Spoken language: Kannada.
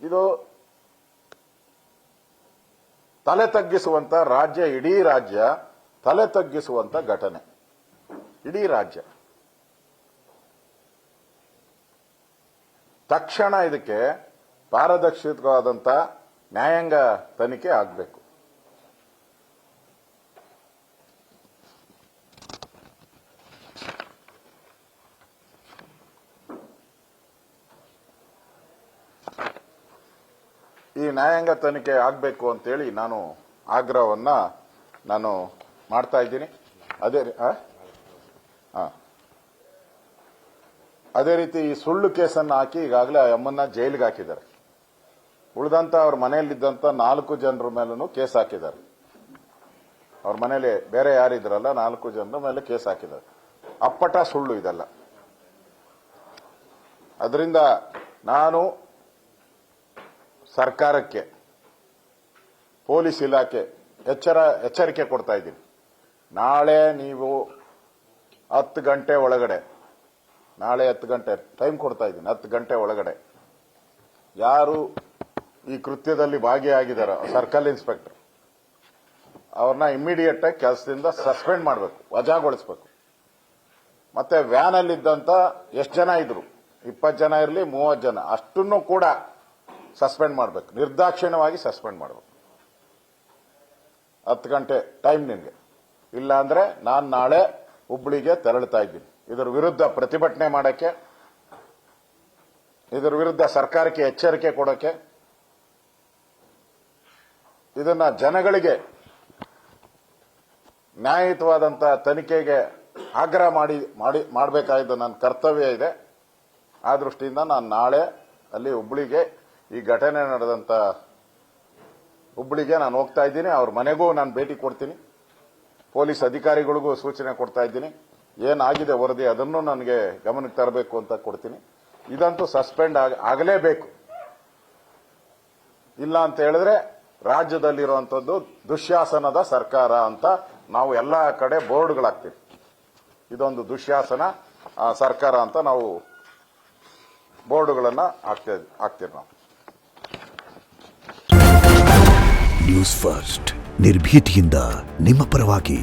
ಇದು ತಲೆ ತಗ್ಗಿಸುವಂತ ರಾಜ್ಯ, ಇಡೀ ರಾಜ್ಯ ತಲೆ ತಗ್ಗಿಸುವಂತ ಘಟನೆ. ಇಡೀ ರಾಜ್ಯ ತಕ್ಷಣ ಇದಕ್ಕೆ ಪಾರದರ್ಶಕವಾದಂತ ನ್ಯಾಯಾಂಗ ತನಿಖೆ ಆಗಬೇಕು. ಈ ನ್ಯಾಯಾಂಗ ತನಿಖೆ ಆಗಬೇಕು ಅಂತೇಳಿ ನಾನು ಆಗ್ರಹವನ್ನ ಮಾಡ್ತಾ ಇದ್ದೀನಿ. ಅದೇ ರೀತಿ ಈ ಸುಳ್ಳು ಕೇಸನ್ನು ಹಾಕಿ ಈಗಾಗಲೇ ಅಮ್ಮನ್ನ ಜೈಲಿಗೆ ಹಾಕಿದ್ದಾರೆ. ಉಳಿದಂತ ಅವ್ರ ಮನೆಯಲ್ಲಿದ್ದಂತ 4 ಜನರ ಮೇಲೂ ಕೇಸ್ ಹಾಕಿದ್ದಾರೆ. ಅವ್ರ ಮನೇಲಿ ಬೇರೆ ಯಾರಿದ್ರಲ್ಲ 4 ಜನರ ಮೇಲೆ ಕೇಸ್ ಹಾಕಿದ್ದಾರೆ. ಅಪ್ಪಟ ಸುಳ್ಳು ಇದೆಲ್ಲ. ಅದರಿಂದ ನಾನು ಸರ್ಕಾರಕ್ಕೆ, ಪೊಲೀಸ್ ಇಲಾಖೆ ಎಚ್ಚರಿಕೆ ಕೊಡ್ತಾ ಇದ್ದೀನಿ. ನಾಳೆ ನೀವು 10 ಗಂಟೆ ಒಳಗಡೆ, ನಾಳೆ 10 ಗಂಟೆ ಟೈಮ್ ಕೊಡ್ತಾ ಇದ್ದೀನಿ, 10 ಗಂಟೆ ಒಳಗಡೆ ಯಾರು ಈ ಕೃತ್ಯದಲ್ಲಿ ಭಾಗಿಯಾಗಿದ್ದಾರೆ ಸರ್ಕಲ್ ಇನ್ಸ್ಪೆಕ್ಟರ್ ಅವ್ರನ್ನ ಇಮಿಡಿಯೇಟ್ ಆಗಿ ಕೆಲಸದಿಂದ ಸಸ್ಪೆಂಡ್ ಮಾಡಬೇಕು, ವಜಾಗೊಳಿಸಬೇಕು. ಮತ್ತೆ ವ್ಯಾನ್ ಅಲ್ಲಿದ್ದಂತ ಎಷ್ಟು ಜನ ಇದ್ರು, 20 ಜನ ಇರಲಿ 30 ಜನ, ಅಷ್ಟನ್ನು ಕೂಡ ಸಸ್ಪೆಂಡ್ ಮಾಡಬೇಕು, ನಿರ್ದಾಕ್ಷಿಣ್ಯವಾಗಿ ಸಸ್ಪೆಂಡ್ ಮಾಡಬೇಕು. 10 ಗಂಟೆ ಟೈಮ್ ನಿಮಗೆ. ಇಲ್ಲ ಅಂದ್ರೆ ನಾನು ನಾಳೆ ಹುಬ್ಬಳ್ಳಿಗೆ ತೆರಳುತ್ತಾ ಇದ್ದೀನಿ. ಇದರ ವಿರುದ್ಧ ಪ್ರತಿಭಟನೆ ಮಾಡಕ್ಕೆ, ಇದರ ವಿರುದ್ಧ ಸರ್ಕಾರಕ್ಕೆ ಎಚ್ಚರಿಕೆ ಕೊಡಕ್ಕೆ, ಇದನ್ನ ಜನಗಳಿಗೆ ನ್ಯಾಯಯುತವಾದಂತಹ ತನಿಖೆಗೆ ಆಗ್ರಹ ಮಾಡಬೇಕಾದ ನನ್ನ ಕರ್ತವ್ಯ ಇದೆ. ಆ ದೃಷ್ಟಿಯಿಂದ ನಾನು ನಾಳೆ ಅಲ್ಲಿ ಹುಬ್ಬಳ್ಳಿಗೆ, ಈ ಘಟನೆ ನಡೆದಂತ ಹುಬ್ಬಳ್ಳಿಗೆ ನಾನು ಹೋಗ್ತಾ ಇದ್ದೀನಿ. ಅವ್ರ ಮನೆಗೂ ನಾನು ಭೇಟಿ ಕೊಡ್ತೀನಿ, ಪೊಲೀಸ್ ಅಧಿಕಾರಿಗಳಿಗೂ ಸೂಚನೆ ಕೊಡ್ತಾ ಇದ್ದೀನಿ. ಏನಾಗಿದೆ ವರದಿ ಅದನ್ನು ನನಗೆ ಗಮನಕ್ಕೆ ತರಬೇಕು ಅಂತ ಕೊಡ್ತೀನಿ. ಇದಂತೂ ಸಸ್ಪೆಂಡ್ ಆಗಲೇಬೇಕು. ಇಲ್ಲ ಅಂತ ಹೇಳಿದ್ರೆ ರಾಜ್ಯದಲ್ಲಿರುವಂತದ್ದು ದುಶ್ಯಾಸನದ ಸರ್ಕಾರ ಅಂತ ನಾವು ಎಲ್ಲ ಕಡೆ ಬೋರ್ಡ್ಗಳಾಗ್ತೀವಿ. ಇದೊಂದು ದುಶ್ಯಾಸನ ಸರ್ಕಾರ ಅಂತ ನಾವು ಬೋರ್ಡ್ಗಳನ್ನ ಹಾಕ್ತೀವಿ ನಾವು. ನ್ಯೂಸ್ ಫಸ್ಟ್, ನಿರ್ಭೀತಿಯಿಂದ ನಿಮ್ಮ ಪರವಾಗಿ.